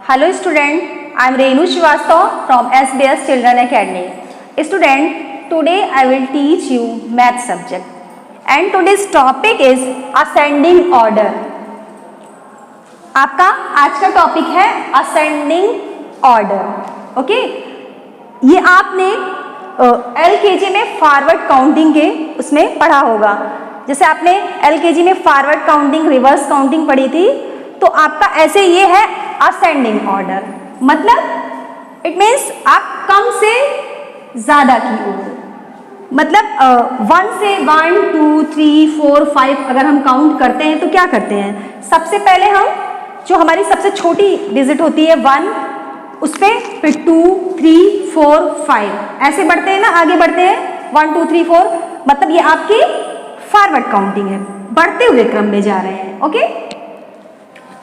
Hello student, I am Renu Srivastava from SBS Children Academy. Student, today I will teach you math subject and today's topic is ascending order. आपका आज का topic है ascending order. Okay, ये आपने LKG में forward counting के उसमें पढ़ा होगा. जैसे आपने LKG में फॉरवर्ड काउंटिंग, रिवर्स काउंटिंग पढ़ी थी, तो आपका ऐसे ये है असेंडिंग ऑर्डर. मतलब इट मीन्स आप कम से ज्यादा की ओर, मतलब 1 से 1 2 3 4 5 अगर हम काउंट करते हैं तो क्या करते हैं, सबसे पहले हम जो हमारी सबसे छोटी डिजिट होती है 1, उस पर फिर 2 3 4 5 ऐसे बढ़ते हैं ना, आगे बढ़ते हैं 1 2 3 4. मतलब ये आपकी फॉरवर्ड काउंटिंग है, बढ़ते हुए क्रम में जा रहे हैं. Okay,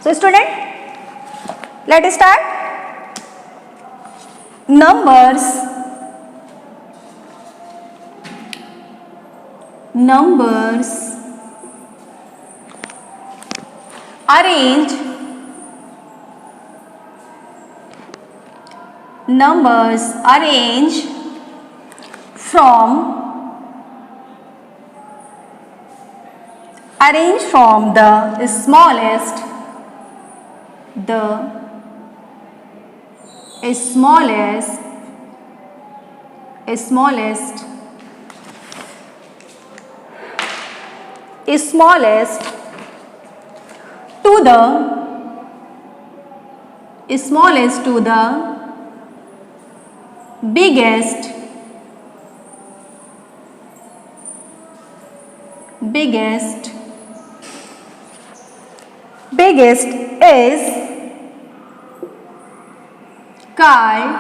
so student, let's start. Numbers arrange from the smallest to the biggest is called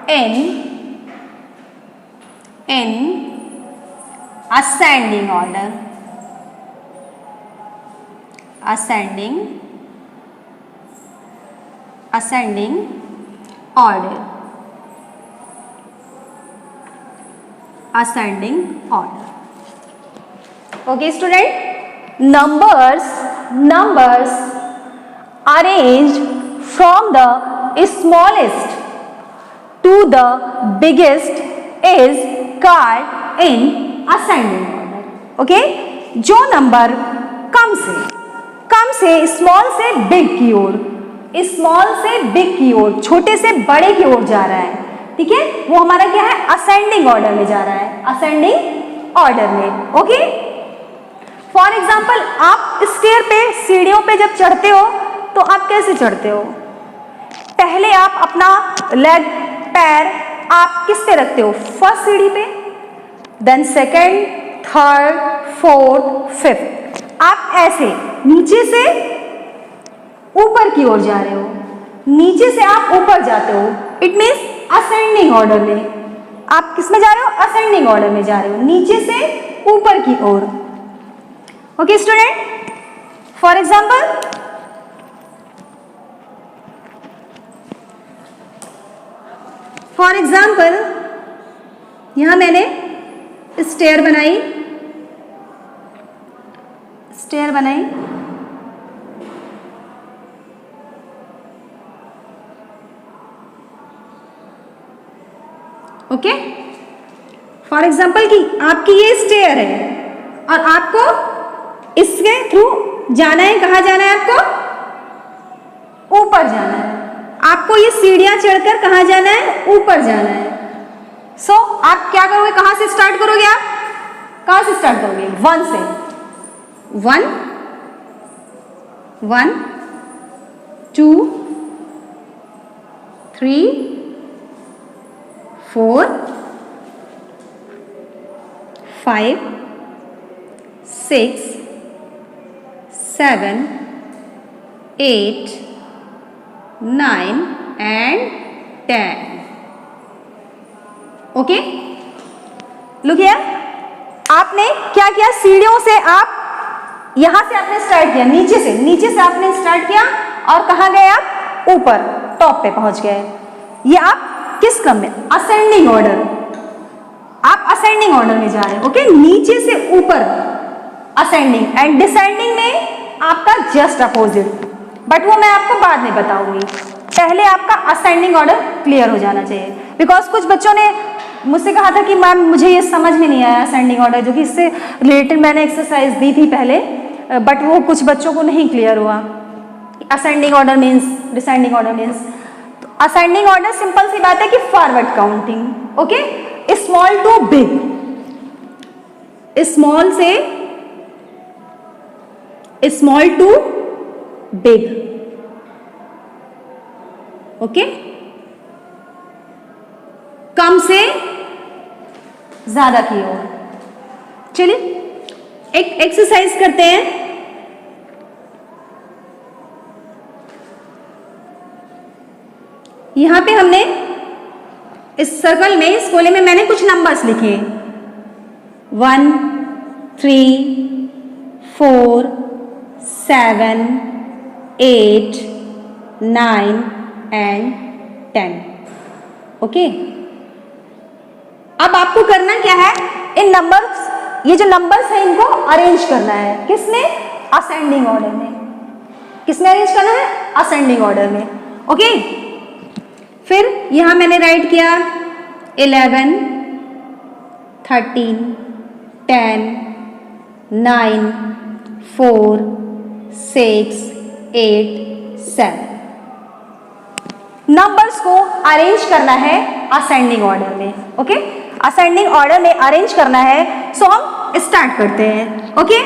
in ascending order. Ascending order. Okay student, numbers arranged from the smallest to the biggest is called in ascending order. Okay, जो number कम से small से big की ओर, small से big की ओर, छोटे से बड़े की ओर जा रहा है, ठीक है, वो हमारा क्या है, असेंडिंग ऑर्डर में जा रहा है, असेंडिंग ऑर्डर में. ओके, फॉर एग्जाम्पल आप स्टेयर पे, सीढ़ियों पे जब चढ़ते हो तो आप कैसे चढ़ते हो, पहले आप अपना लेग, पैर आप किस पे रखते हो, फर्स्ट सीढ़ी पे, then second, third, fourth, fifth, आप ऐसे नीचे से ऊपर की ओर जा रहे हो, नीचे से आप ऊपर जाते हो. इट मीन्स असेंडिंग ऑर्डर में आप किस में जा रहे हो, असेंडिंग ऑर्डर में जा रहे हो, नीचे से ऊपर की ओर. ओके स्टूडेंट, फॉर एग्जाम्पल यहां मैंने स्टेयर बनाई. ओके, फॉर एग्जाम्पल कि आपकी ये स्टेयर है और आपको इसके थ्रू जाना है, कहाँ जाना है, आपको ऊपर जाना है, आपको ये सीढ़ियां चढ़कर कहाँ जाना है, ऊपर जाना है. सो आप क्या करोगे, कहाँ से स्टार्ट करोगे, आप कहाँ से स्टार्ट करोगे, 1 से, 1 2 3 4 5 6 7 8 9 and 10. ओके, लुक हियर, आपने क्या किया, सीढ़ियों से आप यहां से आपने स्टार्ट किया, नीचे से आपने स्टार्ट किया और कहां गए आप, ऊपर टॉप पे पहुंच गए. ये आप किस क्रम में, असेंडिंग ऑर्डर, आप असेंडिंग ऑर्डर में जा रहे हैं. ओके, नीचे से ऊपर असेंडिंग, एंड डिसेंडिंग में आपका जस्ट अपोजिट, बट वो मैं आपको बाद में बताऊंगी। पहले आपका असेंडिंग ऑर्डर क्लियर हो जाना चाहिए, बिकॉज कुछ बच्चों ने मुझसे कहा था कि मैम मुझे ये समझ में नहीं आया असेंडिंग ऑर्डर, जो कि इससे रिलेटेड मैंने एक्सरसाइज दी थी पहले, बट वो कुछ बच्चों को नहीं क्लियर हुआ। Ascending order means, descending order means. तो असेंडिंग ऑर्डर सिंपल सी बात है कि forward counting, okay, small to big, small से स्मॉल टू बिग, ओके, कम से ज्यादा की ओर। चलिए एक एक्सरसाइज करते हैं। यहां पे हमने इस सर्कल में, इस कोले में मैंने कुछ नंबर्स लिखे, 1, 3, 4, 7, 8, 9 एंड 10, ओके। अब आपको करना क्या है, इन नंबर्स, ये जो नंबर्स है इनको अरेंज करना है, किसमें, असेंडिंग ऑर्डर में। किसमें अरेंज करना है, असेंडिंग ऑर्डर में, ओके। फिर यहां मैंने राइट किया 11, 13, 10, 9, 4, 6, 8, 7। नंबर्स को अरेंज करना है असेंडिंग ऑर्डर में, ओके। असेंडिंग ऑर्डर में अरेंज करना है, सो हम स्टार्ट करते हैं, ओके।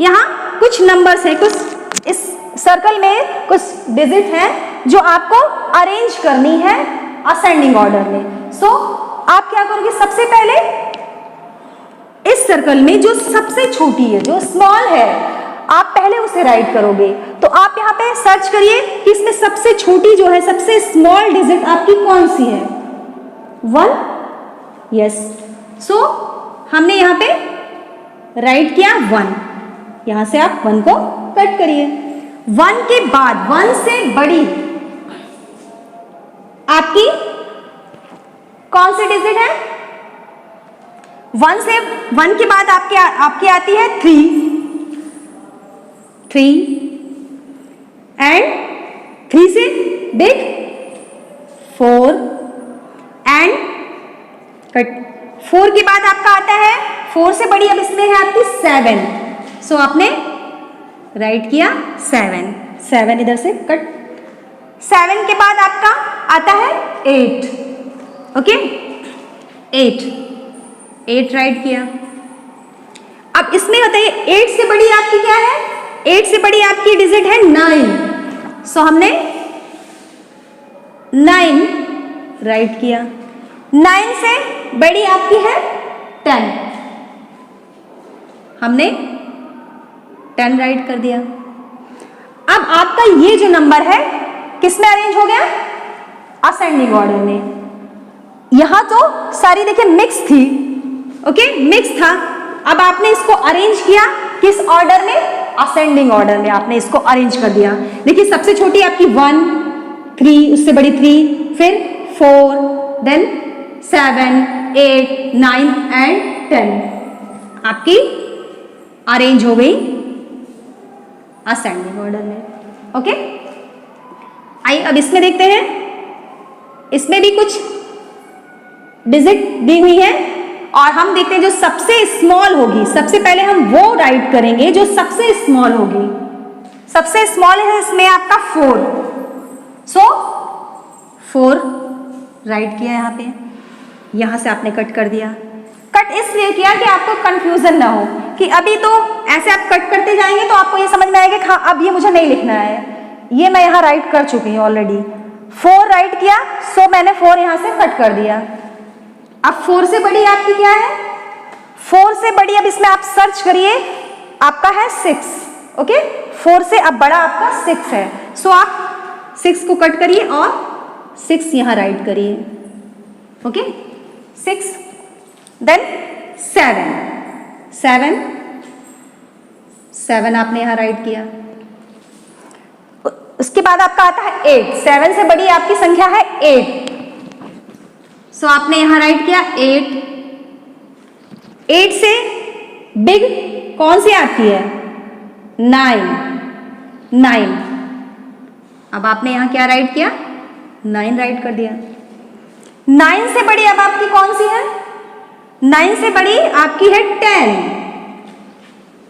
यहां कुछ नंबर्स हैं, कुछ इस सर्कल में कुछ डिजिट हैं जो आपको अरेंज करनी है असेंडिंग ऑर्डर में। सो आप क्या करोगे, सबसे पहले इस सर्कल में जो सबसे छोटी है, जो स्मॉल है, आप पहले उसे राइट करोगे। तो आप यहाँ पे सर्च करिए कि इसमें सबसे छोटी जो है, सबसे स्मॉल डिजिट आपकी कौन सी है, 1, यस। सो हमने यहाँ पे राइट किया 1, यहां से आप 1 को कट करिए। 1 के बाद 1 से बड़ी आपकी कौन सी डिजिट है, 1 के बाद आपकी आती है 3 एंड 3 से बिग 4 एंड कट। 4 के बाद आपका आता है, 4 से बड़ी अब इसमें है आपकी 7, सो आपने राइट किया 7 इधर से कट। 7 के बाद आपका आता है 8, ओके, 8 राइट किया। अब इसमें बताइए 8 से बड़ी आपकी क्या है, 8 से बड़ी आपकी डिजिट है 9, सो हमने 9 राइट किया। 9 से बड़ी आपकी है 10, हमने 10 राइट कर दिया। अब आपका ये जो नंबर है किसमें अरेंज हो गया, असेंडिंग ऑर्डर में। यहां तो सारी देखिए मिक्स थी, ओके, मिक्स था। अब आपने इसको अरेंज किया किस ऑर्डर में, असेंडिंग ऑर्डर में आपने इसको अरेंज कर दिया। देखिए सबसे छोटी आपकी 1, 3, उससे बड़ी 3, फिर 4, देन 7, 8, 9 एंड 10 आपकी अरेंज हो गई असेंडिंग ऑर्डर में, ओके। आइए अब इसमें देखते हैं, इसमें भी कुछ डिजिट दी हुई है और हम देखते हैं जो सबसे स्मॉल होगी, सबसे पहले हम वो राइट करेंगे जो सबसे स्मॉल होगी। सबसे स्मॉल है इसमें आपका 4, सो 4 राइट किया यहां पे, यहां से आपने कट कर दिया। कट इसलिए किया कि आपको कंफ्यूजन ना हो कि अभी तो ऐसे आप कट करते जाएंगे तो आपको ये समझ में आएगा कि हाँ अब ये मुझे नहीं लिखना है, ये मैं यहाँ राइट कर चुकी हूँ ऑलरेडी। 4 राइट किया, सो मैंने 4 यहाँ से कट कर दिया। अब 4 से बड़ी आपकी क्या है, 4 से बड़ी, अब इसमें आप सर्च करिए, आपका है 6, ओके। 4 से अब बड़ा आपका 6 है, सो आप 6 को कट करिए और 6 यहाँ राइट करिए, ओके। 6 देन 7 आपने यहां राइट किया। उसके बाद आपका आता है 8, 7 से बड़ी आपकी संख्या है 8, सो आपने यहां राइट किया 8 से बिग कौन सी आपकी है 9, 9। अब आपने यहाँ क्या राइट किया? 9 राइट कर दिया। 9 से बड़ी अब आपकी कौन सी है? 9 से बड़ी आपकी है 10।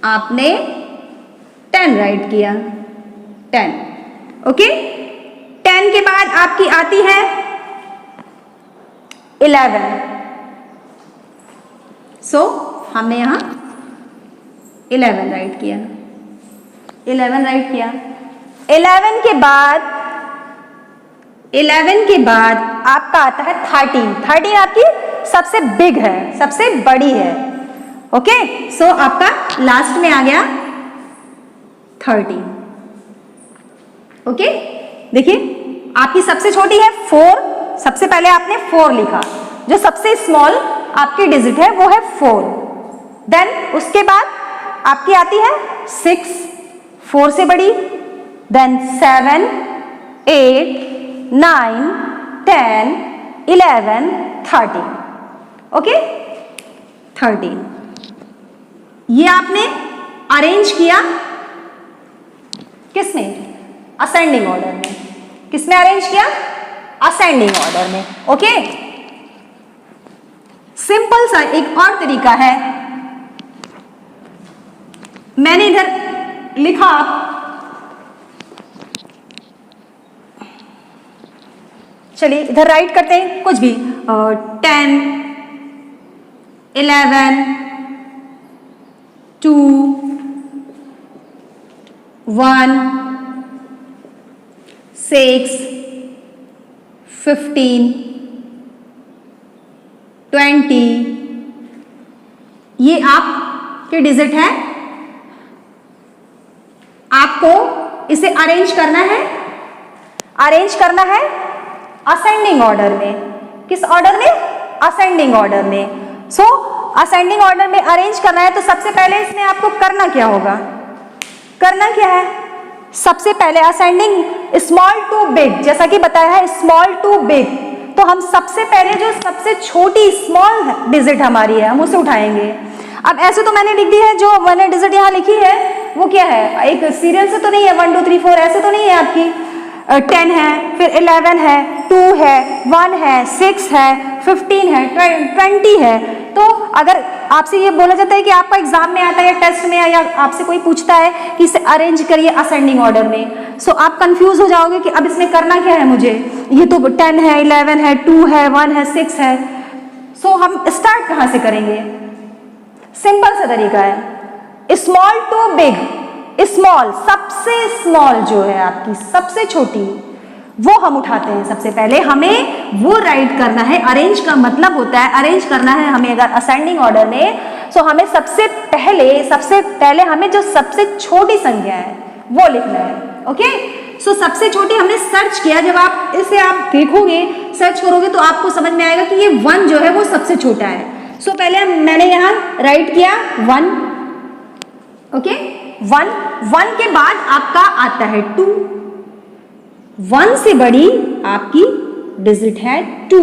आपने 10 राइट किया, 10। ओके, 10 के बाद आपकी आती है 11। सो हमने यहां 11 राइट किया, 11 राइट किया। 11 के बाद आपका आता है 13। 13 आपकी सबसे बिग है, सबसे बड़ी है। ओके, सो आपका लास्ट में आ गया 13। ओके, देखिए आपकी सबसे छोटी है 4। सबसे पहले आपने 4 लिखा, जो सबसे स्मॉल आपकी डिजिट है वो है 4। देन उसके बाद आपकी आती है 6, 4 से बड़ी, देन 7, 8, 9, 10, 11, 13। ओके, 13। ये आपने अरेंज किया किसमें? असेंडिंग ऑर्डर में। किसमें अरेंज किया? असेंडिंग ऑर्डर में। ओके, सिंपल सा एक और तरीका है, मैंने इधर लिखा, चलिए इधर राइट करते हैं कुछ भी, 10, 11, 2, 1, 6, 15, 20। ये आपके डिजिट है। आपको इसे अरेंज करना है, अरेंज करना है असेंडिंग ऑर्डर में। किस ऑर्डर में? असेंडिंग ऑर्डर में। सो असेंडिंग ऑर्डर में अरेंज करना है, तो सबसे पहले इसमें आपको करना क्या होगा? करना क्या है? सबसे पहले असेंडिंग स्मॉल टू बिग, जैसा कि बताया है स्मॉल टू बिग, तो हम सबसे पहले जो सबसे छोटी स्मॉल डिजिट हमारी है हम उसे उठाएंगे। अब ऐसे तो मैंने लिख दी है, जो मैंने डिजिट यहाँ लिखी है वो क्या है? एक सीरियल से तो नहीं है, 1 2 3 4 ऐसे तो नहीं है आपकी। 10 है, फिर 11 है, 2 है, 1 है, 6 है, 15 है, 20 है। तो अगर आपसे ये बोला जाता है कि आपका एग्जाम में आता है या टेस्ट में या आपसे कोई पूछता है कि इसे अरेंज करिए असेंडिंग ऑर्डर में, सो आप कंफ्यूज हो जाओगे कि अब इसमें करना क्या है मुझे। ये तो 10 है, 11 है, 2 है, 1 है, 6 है। सो हम स्टार्ट कहाँ से करेंगे? सिंपल सा तरीका है, स्मॉल टू बिग। स्मॉल, सबसे स्मॉल जो है आपकी सबसे छोटी, वो हम उठाते हैं। सबसे पहले हमें वो राइट करना है। अरेंज का मतलब होता है, अरेंज करना है हमें अगर असेंडिंग ऑर्डर में, सो हमें सबसे पहले हमें जो सबसे छोटी संख्या है वो लिखना है। ओके, सो सबसे छोटी हमने सर्च किया। जब आप इसे आप देखोगे, सर्च करोगे, तो आपको समझ में आएगा कि ये 1 जो है वो सबसे छोटा है। सो पहले मैंने यहां राइट किया 1। ओके, 1 के बाद आपका आता है 2। 1 से बड़ी आपकी डिजिट है 2।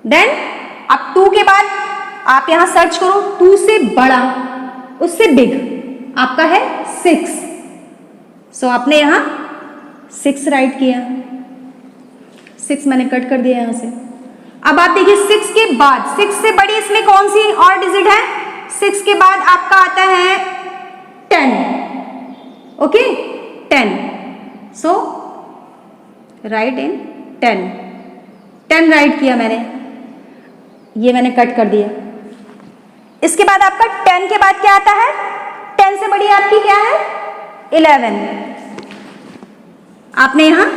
देन अब 2 के बाद आप यहां सर्च करो, 2 से बड़ा, उससे बिग आपका है 6। सो आपने यहां 6 राइट किया, 6 मैंने कट कर दिया यहां से। अब आप देखिए 6 के बाद, 6 से बड़ी इसमें कौन सी और डिजिट है? 6 के बाद आपका आता है 10। ओके, 10। सो राइट इन 10 राइट किया मैंने, ये मैंने कट कर दिया। इसके बाद आपका 10 के बाद क्या आता है? 10 से बड़ी आपकी क्या है? 11। आपने यहां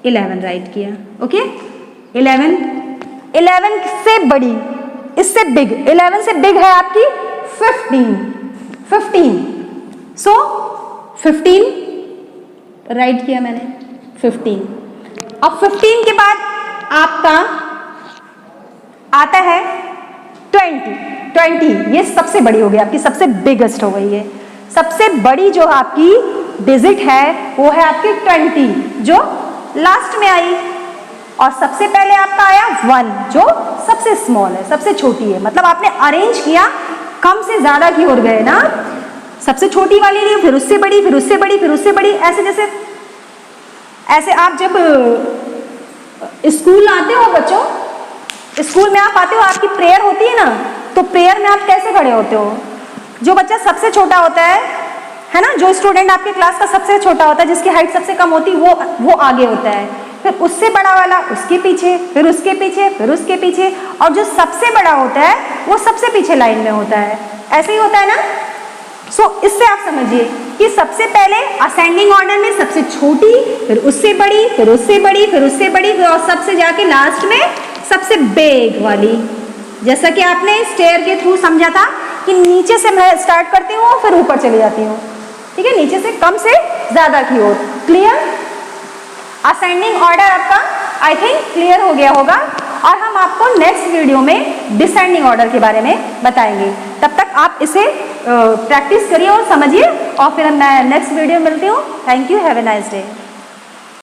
11 राइट किया। ओके, 11 से बड़ी, इससे बिग, 11 से बिग है आपकी 15। सो 15 राइट किया मैंने, 15। अब 15 के बाद आपका आता है 20। ये सबसे बड़ी हो गई आपकी, सबसे बिगेस्ट हो गई है। सबसे बड़ी जो आपकी डिजिट है वो है आपकी 20, जो लास्ट में आई। और सबसे पहले आपका आया 1, जो सबसे स्मॉल है, सबसे छोटी है। मतलब आपने अरेंज किया, कम से ज्यादा की ओर गए ना। सबसे छोटी वाली ली, फिर उससे बड़ी, फिर उससे बड़ी, फिर उससे बड़ी, ऐसे जैसे ऐसे आप जब स्कूल आते हो बच्चों, स्कूल में आप आते हो, आपकी प्रेयर होती है ना, तो प्रेयर में आप कैसे खड़े होते हो? जो बच्चा सबसे छोटा होता है ना, जो स्टूडेंट आपके क्लास का सबसे छोटा होता है, जिसकी हाइट सबसे कम होती है, वो आगे होता है, फिर उससे बड़ा वाला उसके पीछे, फिर उसके पीछे, फिर उसके पीछे, और जो सबसे बड़ा होता है वो सबसे पीछे लाइन में होता है। ऐसे ही होता है ना। सो इससे आप समझिए कि सबसे पहले असेंडिंग ऑर्डर में सबसे छोटी, फिर उससे बड़ी, फिर उससे बड़ी, फिर उससे बड़ी, और सबसे जाके लास्ट में सबसे बिग वाली। जैसा कि आपने स्टेयर के थ्रू समझा था कि नीचे से मैं स्टार्ट करती हूँ फिर ऊपर चली जाती हूँ, ठीक है, नीचे से कम से ज्यादा की ओर। क्लियर? असेंडिंग ऑर्डर आपका आई थिंक क्लियर हो गया होगा, और हम आपको नेक्स्ट वीडियो में डिसेंडिंग ऑर्डर के बारे में बताएंगे। तब तक आप इसे प्रैक्टिस करिए और समझिए, और फिर मैं नेक्स्ट वीडियो में मिलती हूँ। Thank you, have a nice day.